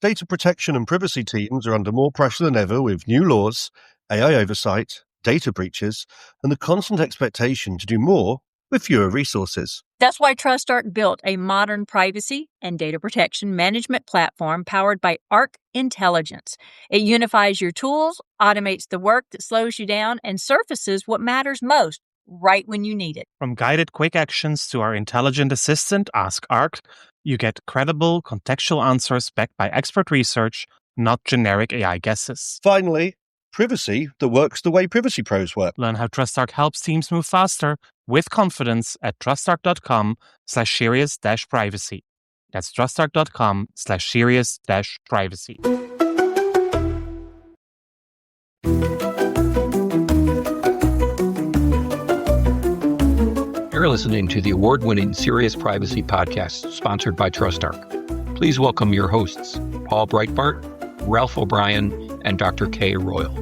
Data protection and privacy teams are under more pressure than ever with new laws, AI oversight, data breaches, and the constant expectation to do more with fewer resources. That's why TrustArc built a modern privacy and data protection management platform powered by Arc Intelligence. It unifies your tools, automates the work that slows you down, and surfaces what matters most right when you need it. From guided quick actions to our intelligent assistant, Ask Arc, you get credible, contextual answers backed by expert research, not generic AI guesses. Finally, privacy that works the way privacy pros work. Learn how TrustArc helps teams move faster with confidence at trustarc.com/serious-privacy. That's trustarc.com/serious-privacy. You're listening to the award-winning Serious Privacy podcast sponsored by TrustArc. Please welcome your hosts, Paul Breitbart, Ralph O'Brien, and Dr. Kay Royal.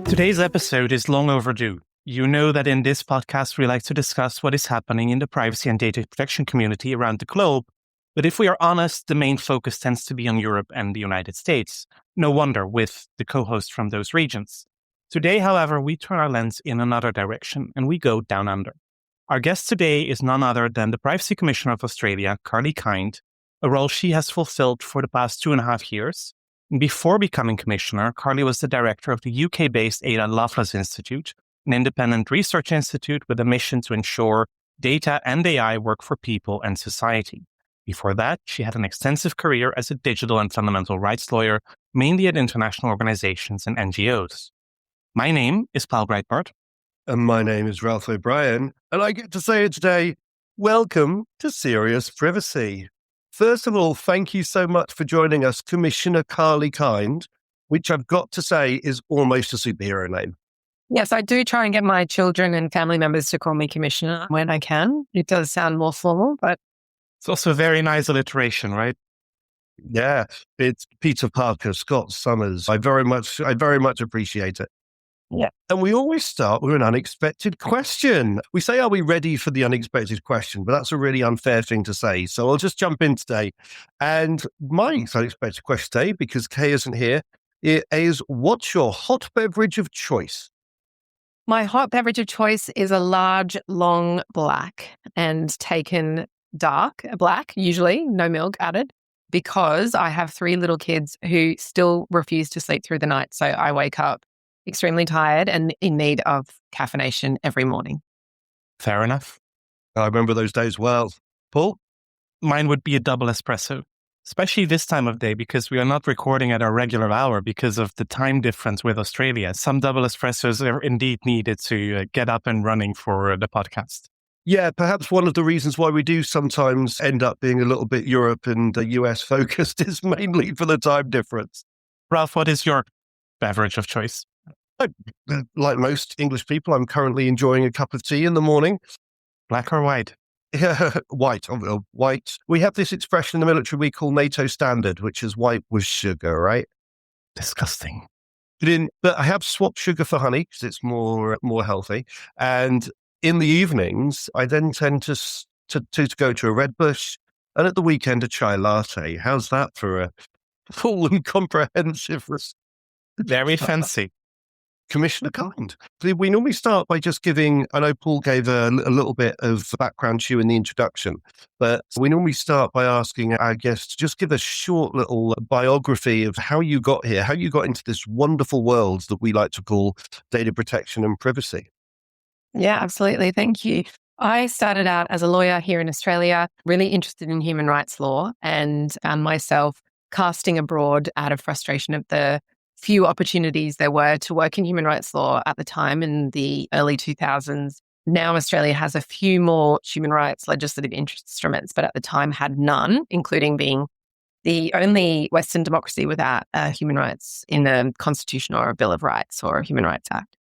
Today's episode is long overdue. You know that in this podcast, we like to discuss what is happening in the privacy and data protection community around the globe. But if we are honest, the main focus tends to be on Europe and the United States. No wonder, with the co-hosts from those regions. Today, however, we turn our lens in another direction and we go down under. Our guest today is none other than the Privacy Commissioner of Australia, Karly Kind, a role she has fulfilled for the past 2.5 years. Before becoming Commissioner, Karly was the director of the UK-based Ada Lovelace Institute, an independent research institute with a mission to ensure data and AI work for people and society. Before that, she had an extensive career as a digital and fundamental rights lawyer, mainly at international organizations and NGOs. My name is Paul Breitbart. And my name is Ralph O'Brien, and I get to say it today, welcome to Serious Privacy. First of all, thank you so much for joining us, Commissioner Karly Kind, which I've got to say is almost a superhero name. Yes, I do try and get my children and family members to call me Commissioner when I can. It does sound more formal, but It's also a very nice alliteration, right? Yeah, it's Peter Parker, Scott Summers. I very much appreciate it. Yeah. And we always start with an unexpected question. We say, are we ready for the unexpected question? But that's a really unfair thing to say. So I'll just jump in today. And my unexpected question today, because Kay isn't here, is what's your hot beverage of choice? my hot beverage of choice is a large, long black and taken dark, black, usually no milk added, because I have 3 little kids who still refuse to sleep through the night. So I wake up extremely tired and in need of caffeination every morning. Fair enough. I remember those days well. Paul? Mine would be a double espresso, especially this time of day because we are not recording at our regular hour because of the time difference with Australia. Some double espressos are indeed needed to get up and running for the podcast. Yeah, perhaps one of the reasons why we do sometimes end up being a little bit Europe and US focused is mainly for the time difference. Ralph, what is your beverage of choice? Like most English people, I'm currently enjoying a cup of tea in the morning. Black or white? White. White. We have this expression in the military we call NATO standard, which is white with sugar, right? Disgusting. But I have swapped sugar for honey because it's more healthy. And in the evenings, I then tend to go to a Red Bush, and at the weekend, a chai latte. How's that for a full and comprehensive? Very fancy. Commissioner Kind. We normally start by just giving, I know Paul gave a little bit of background to you in the introduction, but we normally start by asking our guests to just give a short little biography of how you got here, how you got into this wonderful world that we like to call data protection and privacy. Yeah, absolutely. Thank you. I started out as a lawyer here in Australia, really interested in human rights law, and found myself casting abroad out of frustration of the few opportunities there were to work in human rights law at the time in the early 2000s. Now Australia has a few more human rights legislative instruments, but at the time had none, including being the only Western democracy without human rights in a constitution or a Bill of Rights or a Human Rights Act.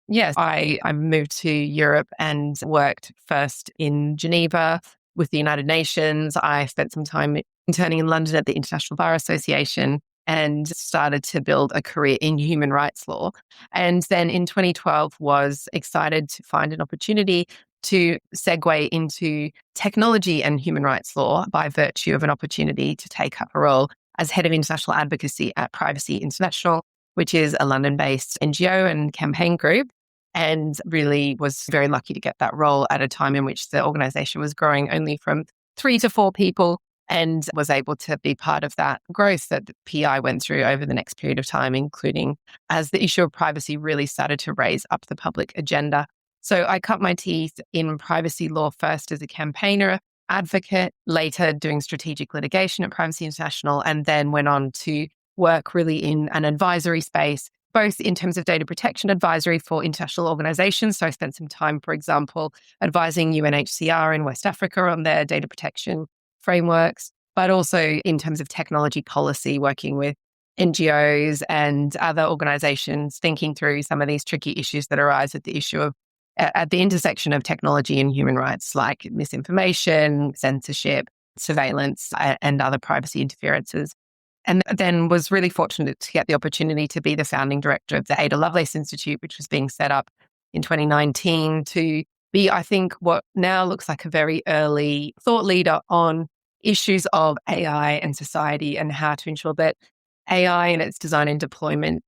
Yes, I moved to Europe and worked first in Geneva with the United Nations. I spent some time interning in London at the International Bar Association and started to build a career in human rights law. And then in 2012 was excited to find an opportunity to segue into technology and human rights law by virtue of an opportunity to take up a role as head of international advocacy at Privacy International, which is a London-based NGO and campaign group, and really was very lucky to get that role at a time in which the organization was growing only from 3 to 4 people, and was able to be part of that growth that the PI went through over the next period of time, including as the issue of privacy really started to raise up the public agenda. So I cut my teeth in privacy law first as a campaigner, advocate, later doing strategic litigation at Privacy International, and then went on to work really in an advisory space, both in terms of data protection advisory for international organizations. So I spent some time, for example, advising UNHCR in West Africa on their data protection frameworks, but also in terms of technology policy, working with NGOs and other organizations, thinking through some of these tricky issues that arise at the intersection of technology and human rights, like misinformation, censorship, surveillance, and other privacy interferences. And then was really fortunate to get the opportunity to be the founding director of the Ada Lovelace Institute, which was being set up in 2019 to be, I think, what now looks like a very early thought leader on issues of AI and society, and how to ensure that AI and its design and deployment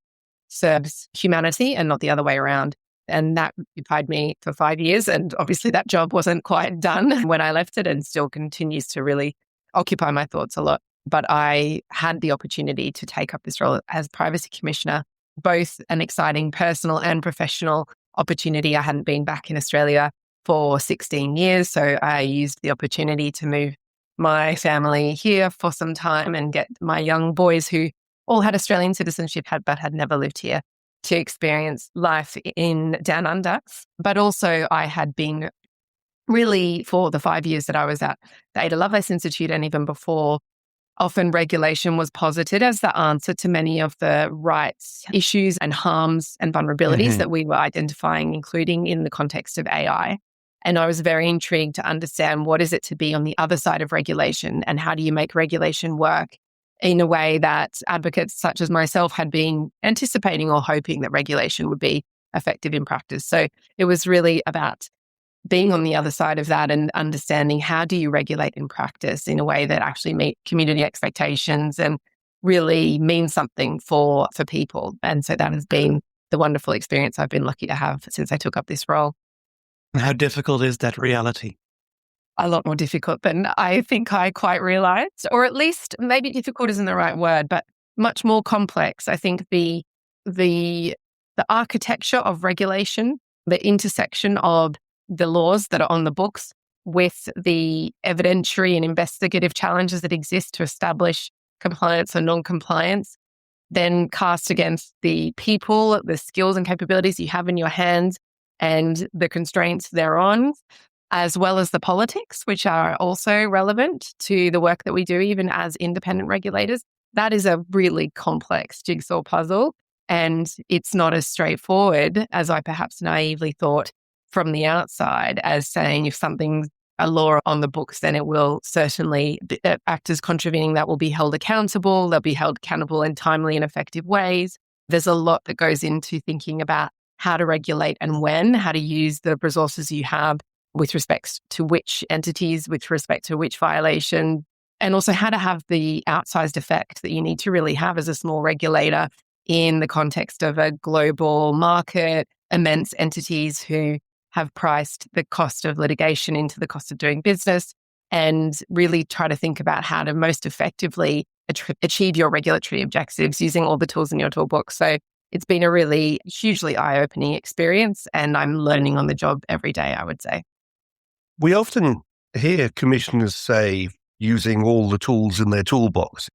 serves humanity and not the other way around. And that occupied me for 5 years. And obviously that job wasn't quite done when I left it, and still continues to really occupy my thoughts a lot. But I had the opportunity to take up this role as Privacy Commissioner, both an exciting personal and professional opportunity. I hadn't been back in Australia for 16 years. So I used the opportunity to move my family here for some time and get my young boys, who all had Australian citizenship but had never lived here, to experience life in Down Under. But also I had been really, for the 5 years that I was at the Ada Lovelace Institute and even before, often regulation was posited as the answer to many of the rights issues and harms and vulnerabilities that we were identifying, including in the context of AI. And I was very intrigued to understand what is it to be on the other side of regulation, and how do you make regulation work in a way that advocates such as myself had been anticipating or hoping that regulation would be effective in practice. So it was really about being on the other side of that and understanding how do you regulate in practice in a way that actually meet community expectations and really means something for people. And so that has been the wonderful experience I've been lucky to have since I took up this role. How difficult is that reality? A lot more difficult than I think I quite realized, or at least maybe difficult isn't the right word, but much more complex. I think the architecture of regulation, the intersection of the laws that are on the books with the evidentiary and investigative challenges that exist to establish compliance or non-compliance, then cast against the people, the skills and capabilities you have in your hands and the constraints thereon, as well as the politics, which are also relevant to the work that we do, even as independent regulators. That is a really complex jigsaw puzzle. And it's not as straightforward as I perhaps naively thought from the outside, as saying if something's a law on the books, then it will certainly act as contravening that, will be held accountable. They'll be held accountable in timely and effective ways. There's a lot that goes into thinking about how to regulate and when, how to use the resources you have with respect to which entities, with respect to which violation, and also how to have the outsized effect that you need to really have as a small regulator in the context of a global market, immense entities who have priced the cost of litigation into the cost of doing business, and really try to think about how to most effectively achieve your regulatory objectives using all the tools in your toolbox. So it's been a really hugely eye-opening experience, and I'm learning on the job every day, I would say. We often hear commissioners say using all the tools in their toolbox.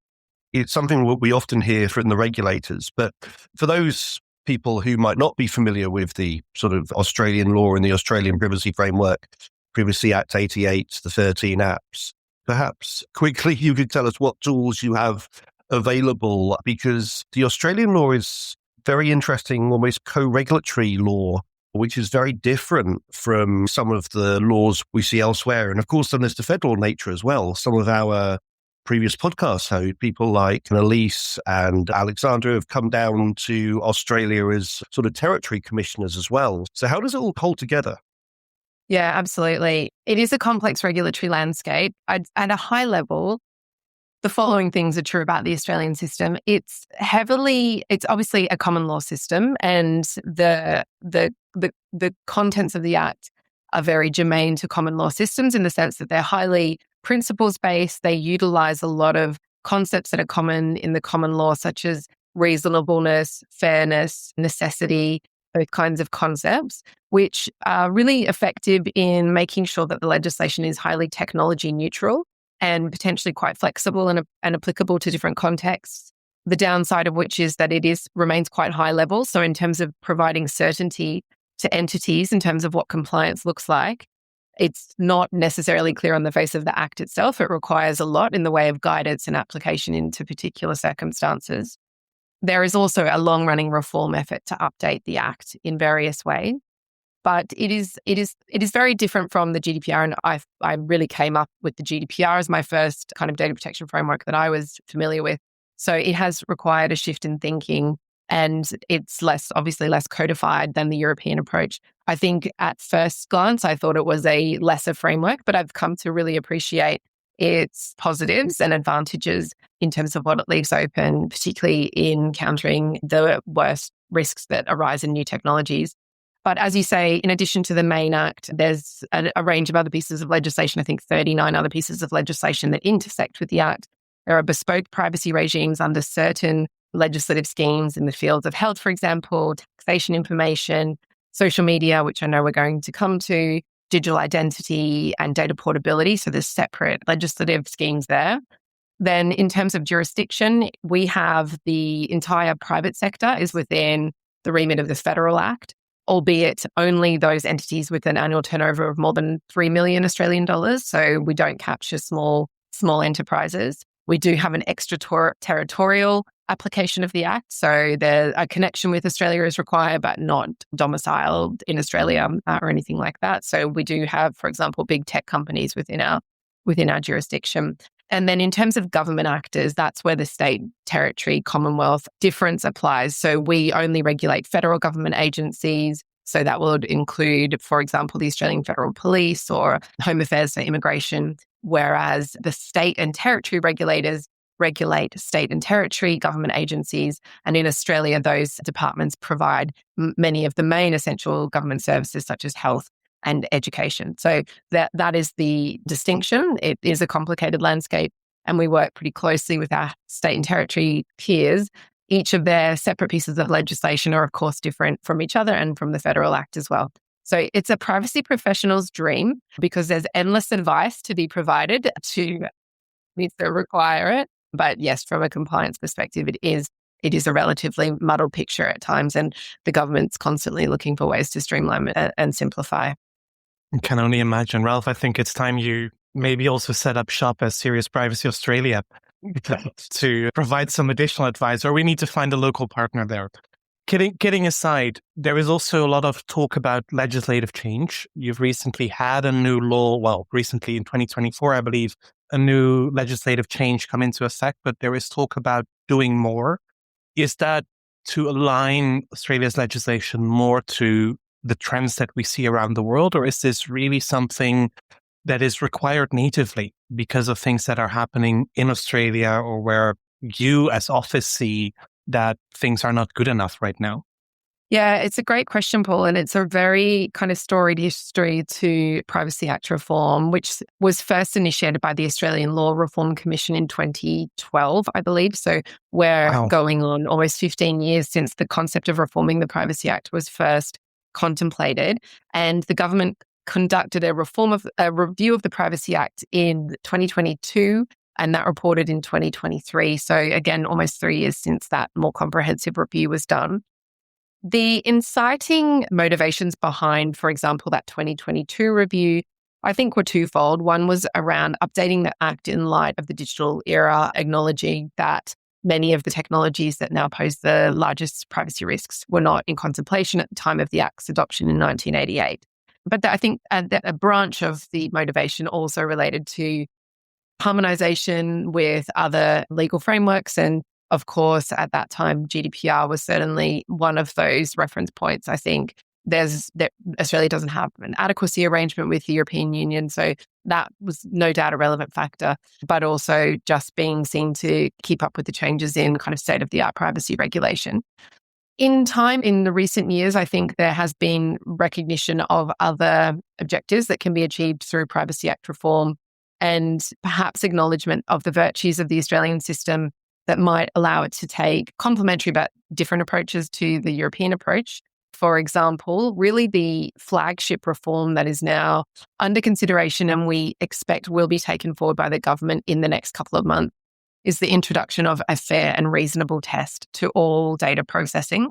It's something that we often hear from the regulators. But for those people who might not be familiar with the sort of Australian law and the Australian privacy framework, Privacy Act 88, the 13 apps, perhaps quickly you could tell us what tools you have available, because the Australian law is very interesting, almost co-regulatory law, which is very different from some of the laws we see elsewhere. And of course, then there's the federal nature as well. Some of our previous podcasts, how people like Elise and Alexandra have come down to Australia as sort of territory commissioners as well. So how does it all hold together? Yeah, absolutely. It is a complex regulatory landscape. At a high level, the following things are true about the Australian system. It's obviously a common law system, and the contents of the Act are very germane to common law systems in the sense that they're highly principles based. They utilize a lot of concepts that are common in the common law, such as reasonableness, fairness, necessity, those kinds of concepts, which are really effective in making sure that the legislation is highly technology neutral and potentially quite flexible and applicable to different contexts. The downside of which is that remains quite high level. So in terms of providing certainty to entities in terms of what compliance looks like, it's not necessarily clear on the face of the Act itself. It requires a lot in the way of guidance and application into particular circumstances. There is also a long-running reform effort to update the Act in various ways. But it is very different from the GDPR, and I really came up with the GDPR as my first kind of data protection framework that I was familiar with. So it has required a shift in thinking, and it's obviously less codified than the European approach. I think at first glance, I thought it was a lesser framework, but I've come to really appreciate its positives and advantages in terms of what it leaves open, particularly in countering the worst risks that arise in new technologies. But as you say, in addition to the main Act, there's a range of other pieces of legislation, I think 39 other pieces of legislation that intersect with the Act. There are bespoke privacy regimes under certain legislative schemes in the fields of health, for example, taxation information, social media, which I know we're going to come to, digital identity and data portability. So there's separate legislative schemes there. Then in terms of jurisdiction, we have the entire private sector is within the remit of the Federal Act, albeit only those entities with an annual turnover of more than 3 million Australian dollars. So we don't capture small enterprises. We do have an extraterritorial application of the Act. So a connection with Australia is required, but not domiciled in Australia or anything like that. So we do have, for example, big tech companies within our jurisdiction. And then in terms of government actors, that's where the state, territory, Commonwealth difference applies. So we only regulate federal government agencies. So that would include, for example, the Australian Federal Police or Home Affairs for Immigration, whereas the state and territory regulators regulate state and territory government agencies. And in Australia, those departments provide many of the main essential government services, such as health and education. So that is the distinction. It is a complicated landscape, and we work pretty closely with our state and territory peers. Each of their separate pieces of legislation are, of course, different from each other and from the Federal Act as well. So it's a privacy professional's dream because there's endless advice to be provided to needs to require it. But yes, from a compliance perspective, it is a relatively muddled picture at times, and the government's constantly looking for ways to streamline and simplify. I can only imagine. Ralph, I think it's time you maybe also set up shop as Serious Privacy Australia to provide some additional advice, or we need to find a local partner there. Kidding aside, there is also a lot of talk about legislative change. You've recently had a new law, recently in 2024, I believe, a new legislative change come into effect, but there is talk about doing more. Is that to align Australia's legislation more to the trends that we see around the world, or is this really something that is required natively because of things that are happening in Australia, or where you as office see that things are not good enough right now? Yeah, it's a great question, Paul, and it's a very kind of storied history to Privacy Act reform, which was first initiated by the Australian Law Reform Commission in 2012, I believe. So we're going on almost 15 years since the concept of reforming the Privacy Act was first contemplated, and the government conducted a review of the Privacy Act in 2022, and that reported in 2023. So again, almost 3 years since that more comprehensive review was done. The inciting motivations behind, for example, that 2022 review, I think were twofold. One was around updating the Act in light of the digital era, acknowledging that many of the technologies that now pose the largest privacy risks were not in contemplation at the time of the Act's adoption in 1988. But I think a branch of the motivation also related to harmonization with other legal frameworks. And of course, at that time, GDPR was certainly one of those reference points, I think, Australia doesn't have an adequacy arrangement with the European Union. So that was no doubt a relevant factor, but also just being seen to keep up with the changes in kind of state-of-the-art privacy regulation. In the recent years, I think there has been recognition of other objectives that can be achieved through Privacy Act reform and perhaps acknowledgement of the virtues of the Australian system that might allow it to take complementary but different approaches to the European approach. For example, really the flagship reform that is now under consideration and we expect will be taken forward by the government in the next couple of months is the introduction of a fair and reasonable test to all data processing.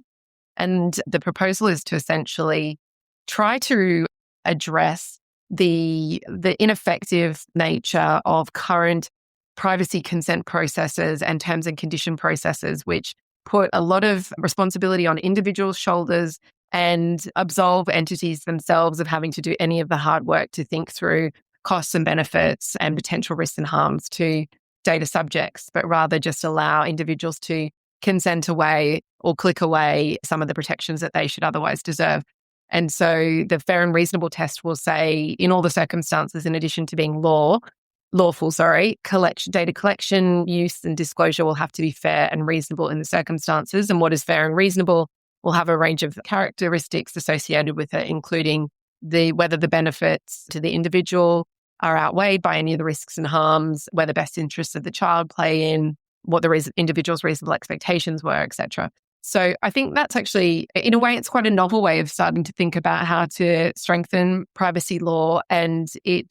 And the proposal is to essentially try to address the ineffective nature of current privacy consent processes and terms and condition processes, which put a lot of responsibility on individuals' shoulders and absolve entities themselves of having to do any of the hard work to think through costs and benefits and potential risks and harms to data subjects, but rather just allow individuals to consent away or click away some of the protections that they should otherwise deserve. And so the fair and reasonable test will say, in all the circumstances, in addition to being lawful, data collection, use and disclosure will have to be fair and reasonable in the circumstances. And what is fair and reasonable will have a range of characteristics associated with it, including whether the benefits to the individual are outweighed by any of the risks and harms, where the best interests of the child play in, what the individual's reasonable expectations were, etc. So I think that's actually, in a way, it's quite a novel way of starting to think about how to strengthen privacy law. And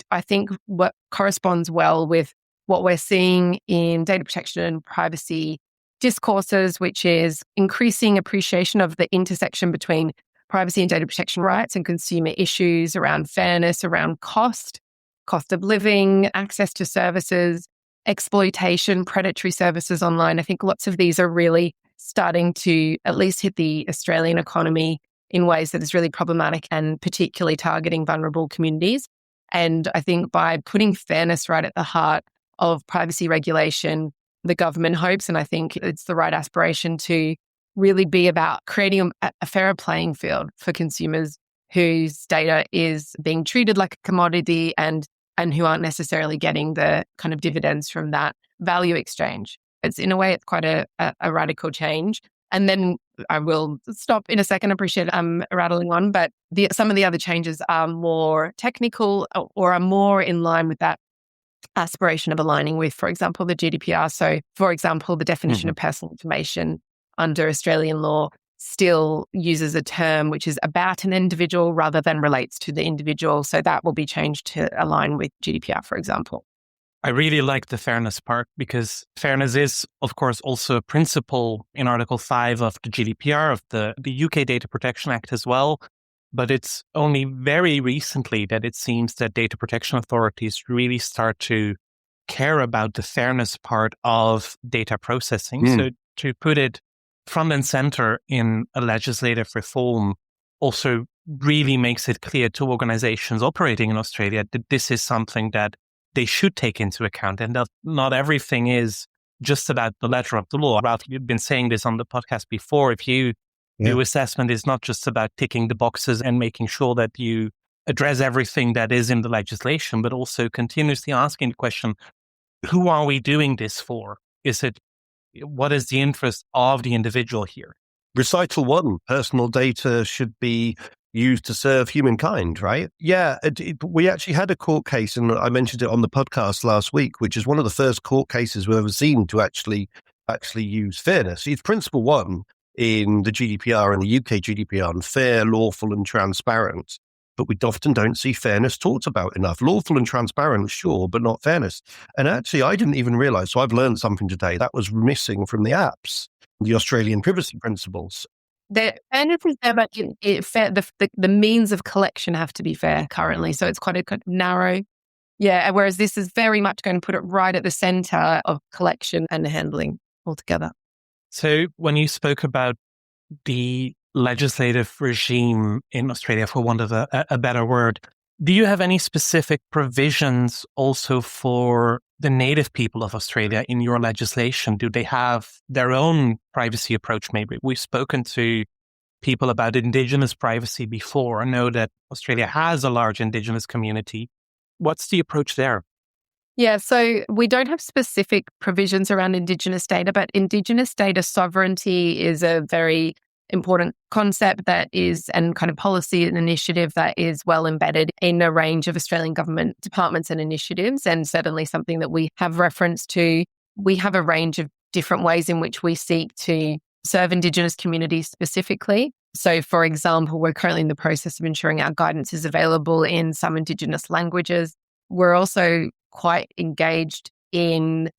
I think what corresponds well with what we're seeing in data protection and privacy discourses, which is increasing appreciation of the intersection between privacy and data protection rights and consumer issues around fairness, around cost of living, access to services, exploitation, predatory services online. I think lots of these are really starting to at least hit the Australian economy in ways that is really problematic and particularly targeting vulnerable communities. And I think by putting fairness right at the heart of privacy regulation, the government hopes, and I think it's the right aspiration, to really be about creating a fairer playing field for consumers whose data is being treated like a commodity and who aren't necessarily getting the kind of dividends from that value exchange. It's, in a way, it's quite a radical change. And then I will stop in a second. I appreciate I'm rattling on, but some of the other changes are more technical or are more in line with that aspiration of aligning with, for example, the GDPR. So, for example, the definition of personal information under Australian law still uses a term which is about an individual rather than relates to the individual. So that will be changed to align with GDPR, for example. I really like the fairness part because fairness is, of course, also a principle in Article 5 of the GDPR, of the UK Data Protection Act as well. But it's only very recently that it seems that data protection authorities really start to care about the fairness part of data processing. So to put it front and center in a legislative reform also really makes it clear to organizations operating in Australia that this is something that they should take into account and that not everything is just about the letter of the law. Ralph, you've been saying this on the podcast before. If you do assessment, is not just about ticking the boxes and making sure that you address everything that is in the legislation, but also continuously asking the question, who are we doing this for? What is the interest of the individual here? Recital 1, personal data should be used to serve humankind, right? Yeah, we actually had a court case, and I mentioned it on the podcast last week, which is one of the first court cases we've ever seen to actually use fairness. It's principle 1 in the GDPR and the UK GDPR, and fair, lawful, and transparent. But we often don't see fairness talked about enough. Lawful and transparent, sure, but not fairness. And actually, I didn't even realize, so I've learned something today, that was missing from the apps, the Australian privacy principles. The fairness is there, but the means of collection have to be fair currently. So it's quite a narrow. Yeah, whereas this is very much going to put it right at the center of collection and handling altogether. So when you spoke about the legislative regime in Australia, for want of a better word, do you have any specific provisions also for the native people of Australia in your legislation? Do they have their own privacy approach? Maybe we've spoken to people about Indigenous privacy before and know that Australia has a large Indigenous community. What's the approach there? Yeah, so we don't have specific provisions around Indigenous data, but Indigenous data sovereignty is a very important concept that is, and kind of policy and initiative that is well embedded in a range of Australian government departments and initiatives, and certainly something that we have reference to. We have a range of different ways in which we seek to serve Indigenous communities specifically. So, for example, we're currently in the process of ensuring our guidance is available in some Indigenous languages. We're also quite engaged in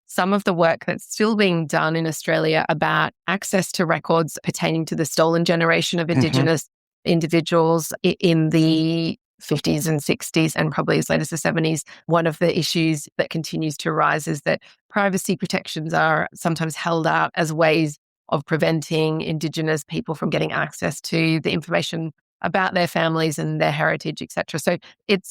some of the work that's still being done in Australia about access to records pertaining to the stolen generation of Indigenous individuals in the 50s and 60s and probably as late as the 70s. One of the issues that continues to arise is that privacy protections are sometimes held out as ways of preventing Indigenous people from getting access to the information about their families and their heritage, etc. So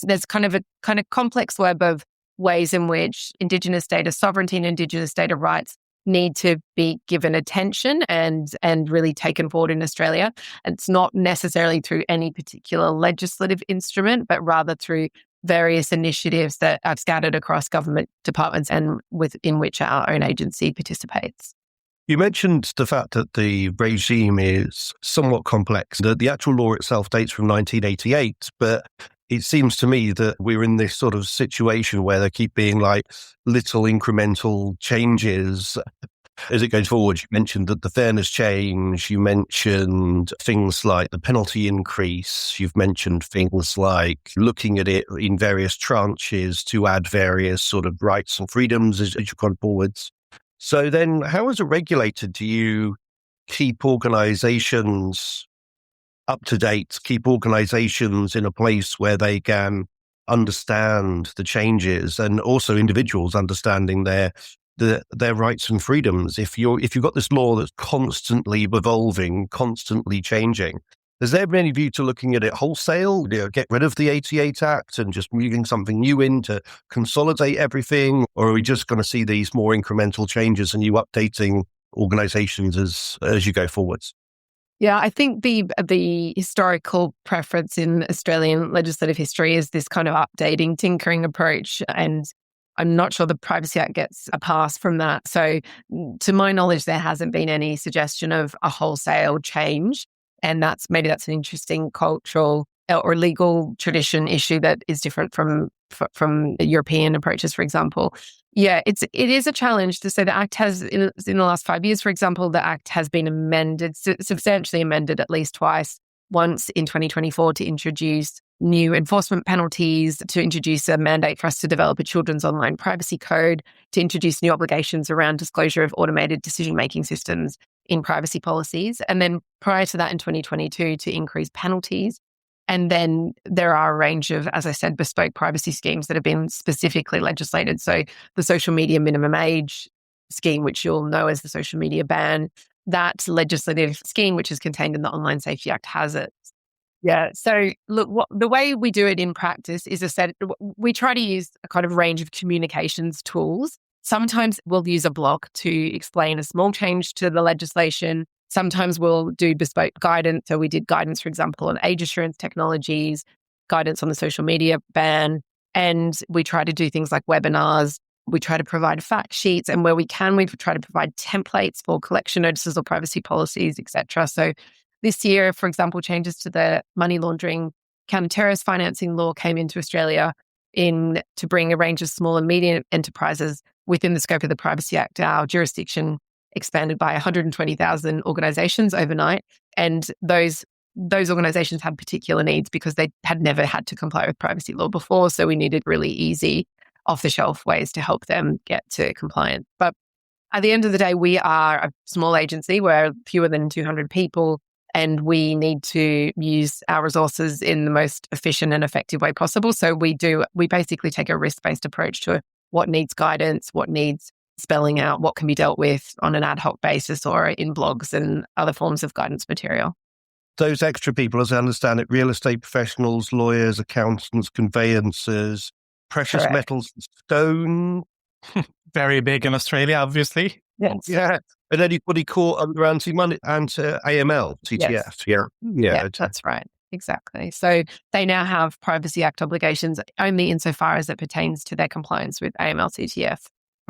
there's kind of complex web of ways in which Indigenous data sovereignty and Indigenous data rights need to be given attention and really taken forward in Australia. It's not necessarily through any particular legislative instrument, but rather through various initiatives that are scattered across government departments and within which our own agency participates. You mentioned the fact that the regime is somewhat complex. The actual law itself dates from 1988, but it seems to me that we're in this sort of situation where there keep being like little incremental changes as it goes forward. You mentioned that the fairness change, you mentioned things like the penalty increase, you've mentioned things like looking at it in various tranches to add various sort of rights and freedoms as you've gone forwards. So then how as a regulator do you keep organizations up to date, keep organizations in a place where they can understand the changes and also individuals understanding their rights and freedoms? If you've got this law that's constantly evolving, constantly changing, is there any view to looking at it wholesale, get rid of the 88 Act and just moving something new in to consolidate everything? Or are we just going to see these more incremental changes and you updating organizations as you go forwards? Yeah, I think the historical preference in Australian legislative history is this kind of updating, tinkering approach. And I'm not sure the Privacy Act gets a pass from that. So to my knowledge, there hasn't been any suggestion of a wholesale change. And that's an interesting cultural or legal tradition issue that is different from European approaches, for example. Yeah, it is a challenge to say the Act has, in the last 5 years, for example, the Act has been amended, substantially amended at least twice. Once in 2024 to introduce new enforcement penalties, to introduce a mandate for us to develop a children's online privacy code, to introduce new obligations around disclosure of automated decision-making systems in privacy policies. And then prior to that in 2022 to increase penalties. And then there are a range of, as I said, bespoke privacy schemes that have been specifically legislated. So the social media minimum age scheme, which you'll know as the social media ban, that legislative scheme, which is contained in the Online Safety Act, has it. Yeah. So look, the way we do it in practice is we try to use a kind of range of communications tools. Sometimes we'll use a blog to explain a small change to the legislation. Sometimes we'll do bespoke guidance. So we did guidance, for example, on age assurance technologies, guidance on the social media ban, and we try to do things like webinars. We try to provide fact sheets, and where we can, we try to provide templates for collection notices or privacy policies, etc. So this year, for example, changes to the money laundering counter-terrorist financing law came into Australia to bring a range of small and medium enterprises within the scope of the Privacy Act. Our jurisdiction expanded by 120,000 organizations overnight. And those organizations had particular needs because they had never had to comply with privacy law before. So we needed really easy, off-the-shelf ways to help them get to compliance. But at the end of the day, we are a small agency. We're fewer than 200 people, and we need to use our resources in the most efficient and effective way possible. So we basically take a risk-based approach to what needs guidance, what needs spelling out, what can be dealt with on an ad hoc basis or in blogs and other forms of guidance material. Those extra people, as I understand it, real estate professionals, lawyers, accountants, conveyancers, precious Correct. metals, stone. Very big in Australia, obviously. Yes. Yeah. And anybody caught under anti-AML, TTF. Yes. Yeah. That's right. Exactly. So they now have Privacy Act obligations only insofar as it pertains to their compliance with AML TTF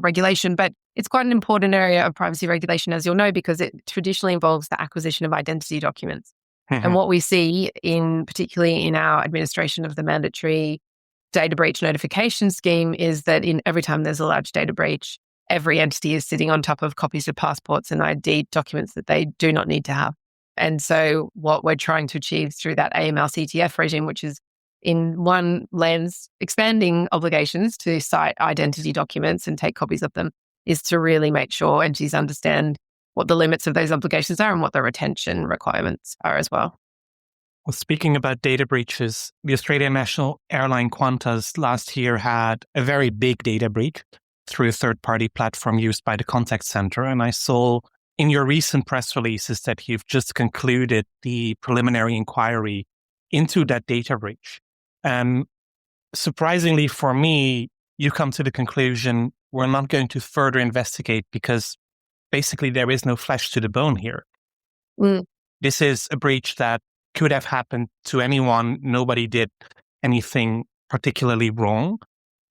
regulation. But it's quite an important area of privacy regulation, as you'll know, because it traditionally involves the acquisition of identity documents. And what we see particularly in our administration of the mandatory data breach notification scheme is that every time there's a large data breach, every entity is sitting on top of copies of passports and ID documents that they do not need to have. And so what we're trying to achieve through that AML CTF regime, which is in one lens, expanding obligations to cite identity documents and take copies of them, is to really make sure entities understand what the limits of those obligations are and what the retention requirements are as well. Well, speaking about data breaches, the Australian national airline Qantas last year had a very big data breach through a third-party platform used by the contact center. And I saw in your recent press releases that you've just concluded the preliminary inquiry into that data breach. Surprisingly for me, you come to the conclusion we're not going to further investigate because basically there is no flesh to the bone here. This is a breach that could have happened to anyone. Nobody did anything particularly wrong.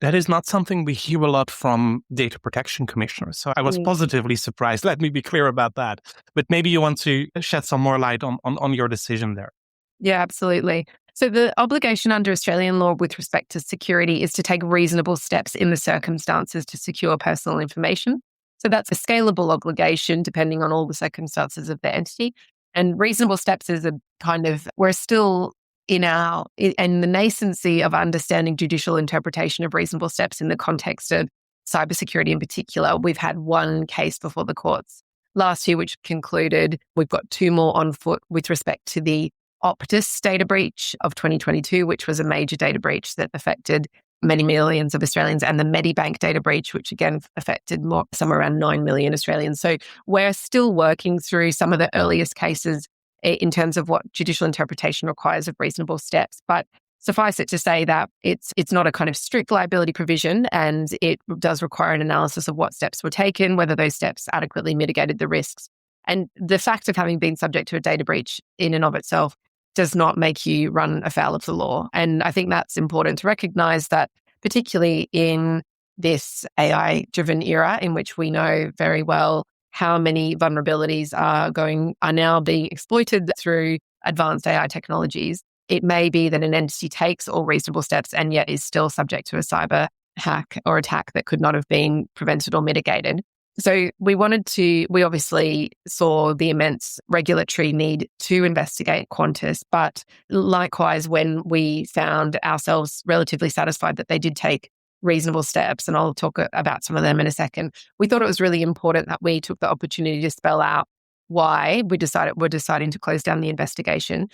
That is not something we hear a lot from data protection commissioners. So I was positively surprised. Let me be clear about that. But maybe you want to shed some more light on your decision there. Yeah, absolutely. So the obligation under Australian law with respect to security is to take reasonable steps in the circumstances to secure personal information. So that's a scalable obligation depending on all the circumstances of the entity. And reasonable steps is a kind of, we're still in the nascency of understanding judicial interpretation of reasonable steps in the context of cybersecurity in particular. We've had one case before the courts last year, which concluded. We've got two more on foot with respect to the Optus data breach of 2022, which was a major data breach that affected many millions of Australians, and the Medibank data breach, which again affected somewhere around 9 million Australians. So we're still working through some of the earliest cases in terms of what judicial interpretation requires of reasonable steps. But suffice it to say that it's not a kind of strict liability provision, and it does require an analysis of what steps were taken, whether those steps adequately mitigated the risks. And the fact of having been subject to a data breach in and of itself does not make you run afoul of the law. And I think that's important to recognize, that particularly in this AI-driven era in which we know very well how many vulnerabilities are now being exploited through advanced AI technologies, it may be that an entity takes all reasonable steps and yet is still subject to a cyber hack or attack that could not have been prevented or mitigated. So we obviously saw the immense regulatory need to investigate Qantas, but likewise, when we found ourselves relatively satisfied that they did take reasonable steps, and I'll talk about some of them in a second, we thought it was really important that we took the opportunity to spell out why we're deciding to close down the investigation,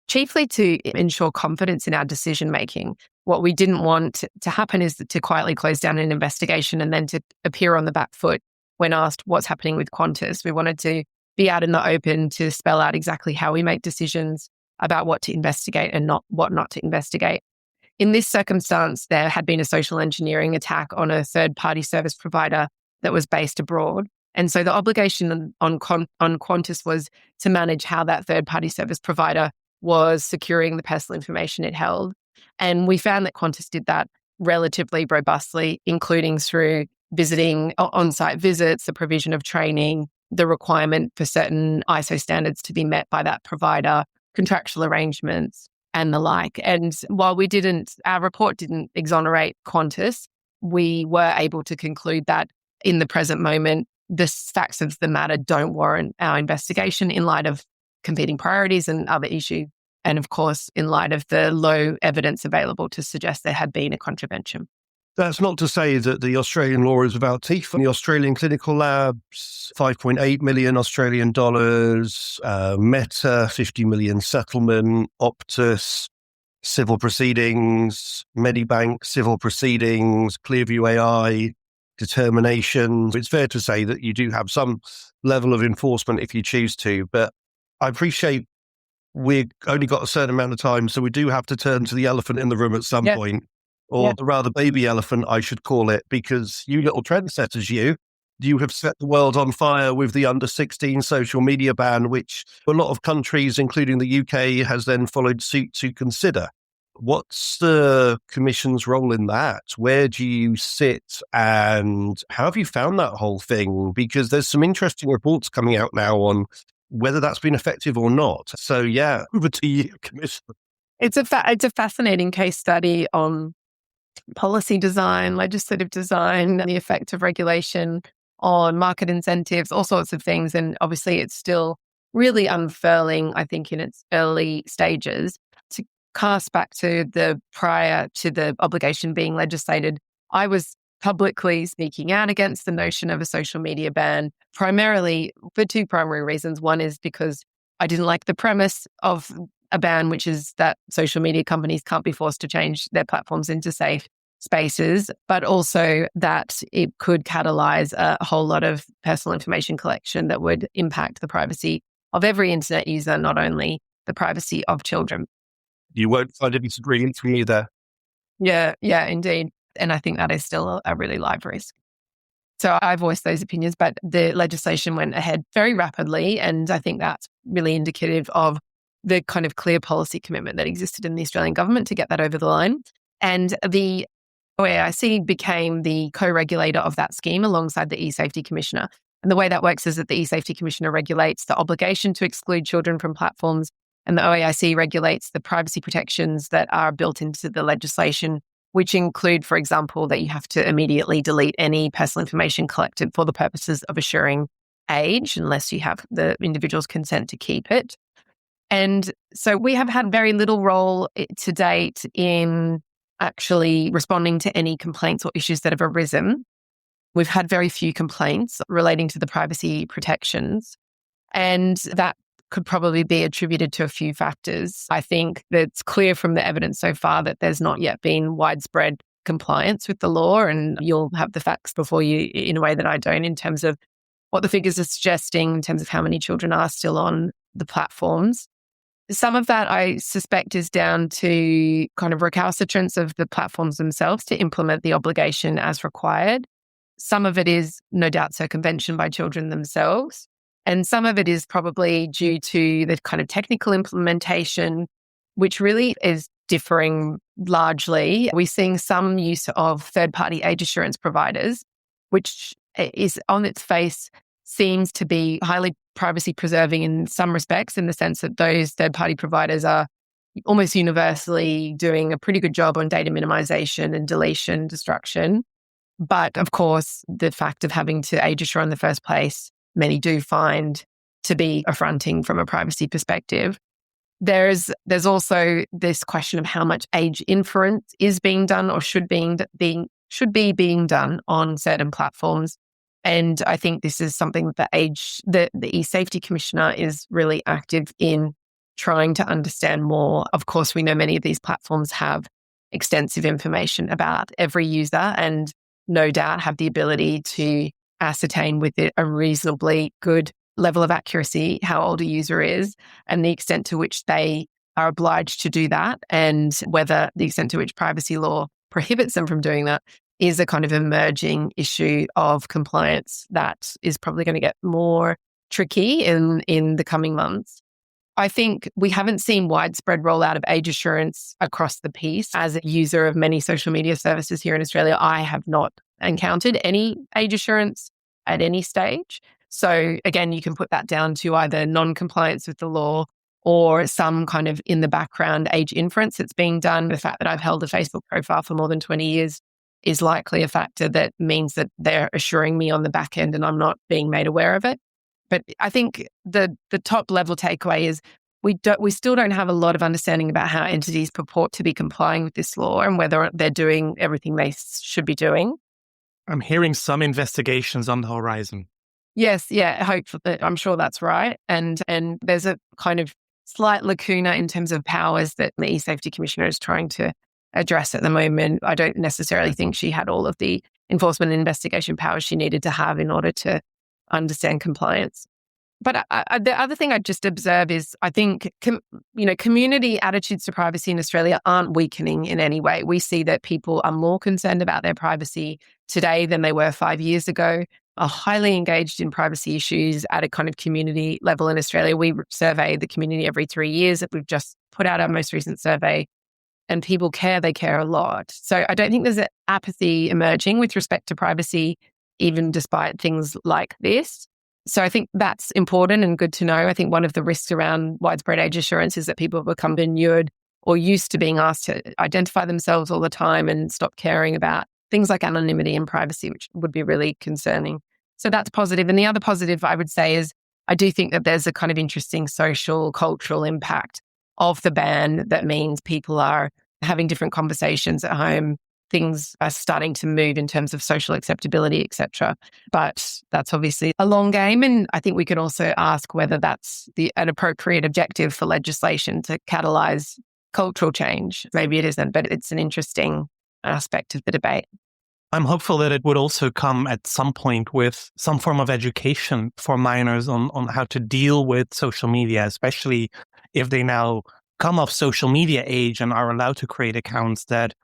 chiefly to ensure confidence in our decision-making. What we didn't want to happen is to quietly close down an investigation and then to appear on the back foot when asked what's happening with Qantas. We wanted to be out in the open to spell out exactly how we make decisions about what to investigate and what not to investigate. In this circumstance, there had been a social engineering attack on a third-party service provider that was based abroad. And so the obligation on Qantas was to manage how that third-party service provider was securing the personal information it held. And we found that Qantas did that relatively robustly, including through visiting on-site visits, the provision of training, the requirement for certain ISO standards to be met by that provider, contractual arrangements, and the like. And while our report didn't exonerate Qantas, we were able to conclude that in the present moment, the facts of the matter don't warrant our investigation in light of competing priorities and other issues. And of course, in light of the low evidence available to suggest there had been a contravention. That's not to say that the Australian law is without teeth. The Australian Clinical Labs, 5.8 million Australian dollars, Meta, 50 million settlement, Optus, civil proceedings, Medibank, civil proceedings, Clearview AI, determination. It's fair to say that you do have some level of enforcement if you choose to, but I appreciate we've only got a certain amount of time, so we do have to turn to the elephant in the room at some point. Or the rather baby elephant, I should call it, because you little trendsetters, you have set the world on fire with the under 16 social media ban, which a lot of countries, including the UK, has then followed suit to consider. What's the Commission's role in that? Where do you sit and how have you found that whole thing? Because there's some interesting reports coming out now on whether that's been effective or not. So yeah, over to you, Commissioner. It's a fascinating case study on policy design, legislative design, the effect of regulation on market incentives, all sorts of things. And obviously it's still really unfurling, I think, in its early stages. To cast back to the prior to the obligation being legislated, I was publicly speaking out against the notion of a social media ban, primarily for two primary reasons. One is because I didn't like the premise of a ban, which is that social media companies can't be forced to change their platforms into safe spaces, but also that it could catalyze a whole lot of personal information collection that would impact the privacy of every internet user, not only the privacy of children. You won't find any disagreement from me there. Yeah, indeed. And I think that is still a really live risk. So I voiced those opinions, but the legislation went ahead very rapidly. And I think that's really indicative of the kind of clear policy commitment that existed in the Australian government to get that over the line. And the OAIC became the co-regulator of that scheme alongside the eSafety Commissioner. And the way that works is that the eSafety Commissioner regulates the obligation to exclude children from platforms, and the OAIC regulates the privacy protections that are built into the legislation, which include, for example, that you have to immediately delete any personal information collected for the purposes of assuring age, unless you have the individual's consent to keep it. And so we have had very little role to date in actually responding to any complaints or issues that have arisen. We've had very few complaints relating to the privacy protections, and that could probably be attributed to a few factors. I think that it's clear from the evidence so far that there's not yet been widespread compliance with the law, and you'll have the facts before you in a way that I don't, in terms of what the figures are suggesting in terms of how many children are still on the platforms. Some of that, I suspect, is down to kind of recalcitrance of the platforms themselves to implement the obligation as required. Some of it is no doubt circumvention by children themselves. And some of it is probably due to the kind of technical implementation, which really is differing largely. We're seeing some use of third-party age assurance providers, which is on its face seems to be highly privacy preserving in some respects, in the sense that those third-party providers are almost universally doing a pretty good job on data minimization and deletion, destruction. But of course, the fact of having to age assure in the first place, many do find to be affronting from a privacy perspective. There's also this question of how much age inference is being done or should be being done on certain platforms. And I think this is something that the eSafety Commissioner is really active in trying to understand more. Of course, we know many of these platforms have extensive information about every user and no doubt have the ability to ascertain with it a reasonably good level of accuracy how old a user is and the extent to which they are obliged to do that, and whether the extent to which privacy law prohibits them from doing that is a kind of emerging issue of compliance that is probably going to get more tricky in the coming months. I think we haven't seen widespread rollout of age assurance across the piece. As a user of many social media services here in Australia, I have not encountered any age assurance at any stage. So again, you can put that down to either non-compliance with the law or some kind of in the background age inference that's being done. The fact that I've held a Facebook profile for more than 20 years is likely a factor that means that they're assuring me on the back end and I'm not being made aware of it. But I think the top level takeaway is we still don't have a lot of understanding about how entities purport to be complying with this law and whether they're doing everything they should be doing. I'm hearing some investigations on the horizon. Yes, yeah, I'm sure that's right. And there's a kind of slight lacuna in terms of powers that the eSafety Commissioner is trying to address at the moment. I don't necessarily think she had all of the enforcement and investigation powers she needed to have in order to understand compliance. But the other thing I just observe is I think, community attitudes to privacy in Australia aren't weakening in any way. We see that people are more concerned about their privacy today than they were 5 years ago. are highly engaged in privacy issues at a kind of community level in Australia. We survey the community every 3 years. We've just put out our most recent survey, and people care. They care a lot. So I don't think there's an apathy emerging with respect to privacy, even despite things like this. So I think that's important and good to know. I think one of the risks around widespread age assurance is that people become inured or used to being asked to identify themselves all the time and stop caring about things like anonymity and privacy, which would be really concerning. So that's positive. And the other positive I would say is I do think that there's a kind of interesting social, cultural impact of the ban that means people are having different conversations at home. Things are starting to move in terms of social acceptability, etc. But that's obviously a long game. And I think we can also ask whether that's an appropriate objective for legislation to catalyse cultural change. Maybe it isn't, but it's an interesting aspect of the debate. I'm hopeful that it would also come at some point with some form of education for minors on how to deal with social media, especially if they now come of social media age and are allowed to create accounts, that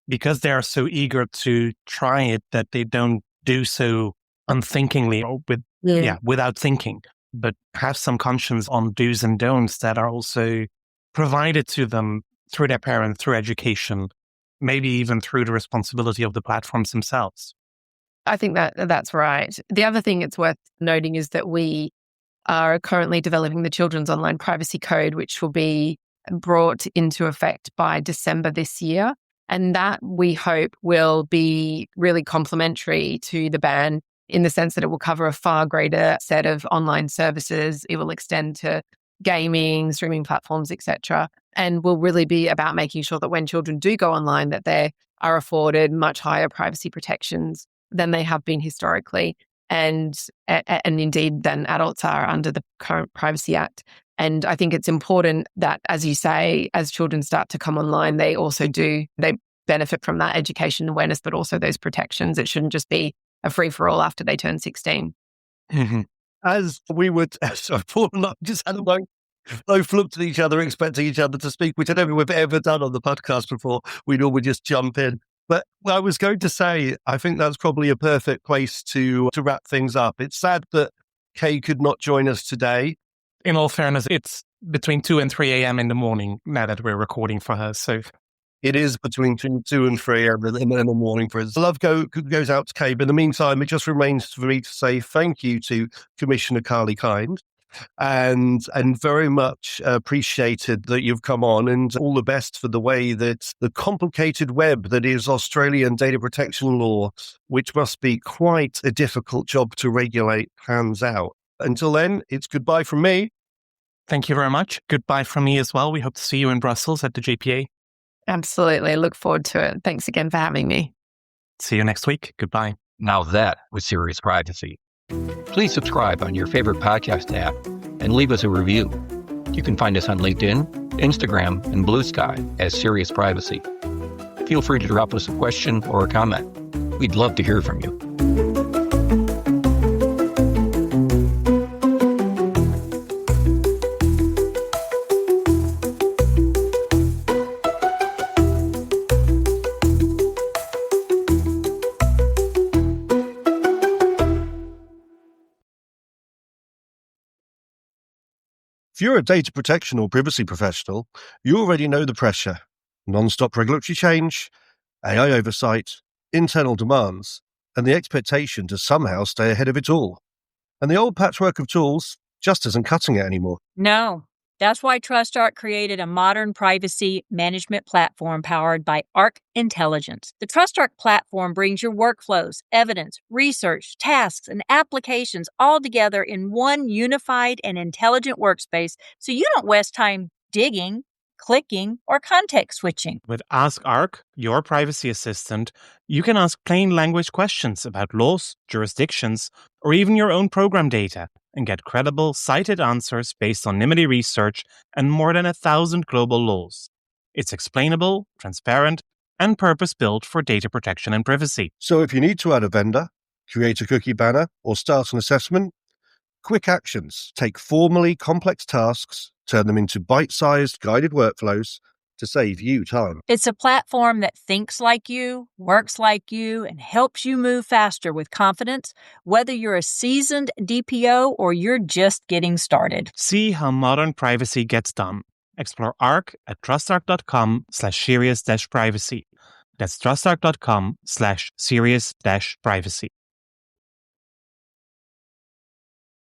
because they are so eager to try it, that they don't do so unthinkingly or without thinking, but have some conscience on do's and don'ts that are also provided to them through their parents, through education, maybe even through the responsibility of the platforms themselves. I think that's right. The other thing it's worth noting is that we are currently developing the Children's Online Privacy Code, which will be brought into effect by December this year. And that, we hope, will be really complementary to the ban in the sense that it will cover a far greater set of online services. It will extend to gaming, streaming platforms, etc., and will really be about making sure that when children do go online, that they are afforded much higher privacy protections than they have been historically, and indeed than adults are under the current Privacy Act. And I think it's important that, as you say, as children start to come online, they benefit from that education awareness, but also those protections. It shouldn't just be a free-for-all after they turn 16. Mm-hmm. As we would, sorry, Paul and I just had a moment. Both looked at each other, expecting each other to speak, which I don't think we've ever done on the podcast before. We normally just jump in. But I was going to say, I think that's probably a perfect place to wrap things up. It's sad that Kay could not join us today. In all fairness, it's between 2 and 3 a.m. in the morning now that we're recording for her. So it is between 2 and 3 in the morning for us. Love goes out to Kay. But in the meantime, it just remains for me to say thank you to Commissioner Carly Kind. And very much appreciated that you've come on, and all the best for the way that the complicated web that is Australian data protection law, which must be quite a difficult job to regulate, pans out. Until then, it's goodbye from me. Thank you very much. Goodbye from me as well. We hope to see you in Brussels at the JPA. Absolutely. Look forward to it. Thanks again for having me. See you next week. Goodbye. Now that was serious privacy. Please subscribe on your favorite podcast app and leave us a review. You can find us on LinkedIn, Instagram, and Blue Sky as Serious Privacy. Feel free to drop us a question or a comment. We'd love to hear from you. If you're a data protection or privacy professional, you already know the pressure. Non-stop regulatory change, AI oversight, internal demands, and the expectation to somehow stay ahead of it all. And the old patchwork of tools just isn't cutting it anymore. No. That's why TrustArc created a modern privacy management platform powered by Arc Intelligence. The TrustArc platform brings your workflows, evidence, research, tasks, and applications all together in one unified and intelligent workspace, so you don't waste time digging, clicking, or context switching. With Ask Arc, your privacy assistant, you can ask plain language questions about laws, jurisdictions, or even your own program data, and get credible, cited answers based on NIMD research and more than 1,000 global laws. It's explainable, transparent, and purpose-built for data protection and privacy. So if you need to add a vendor, create a cookie banner, or start an assessment, quick actions take formally complex tasks, turn them into bite-sized guided workflows, to save you time. It's a platform that thinks like you, works like you, and helps you move faster with confidence, whether you're a seasoned DPO or you're just getting started. See how modern privacy gets done. Explore Arc at trustarc.com/serious-privacy. That's trustarc.com/serious-privacy.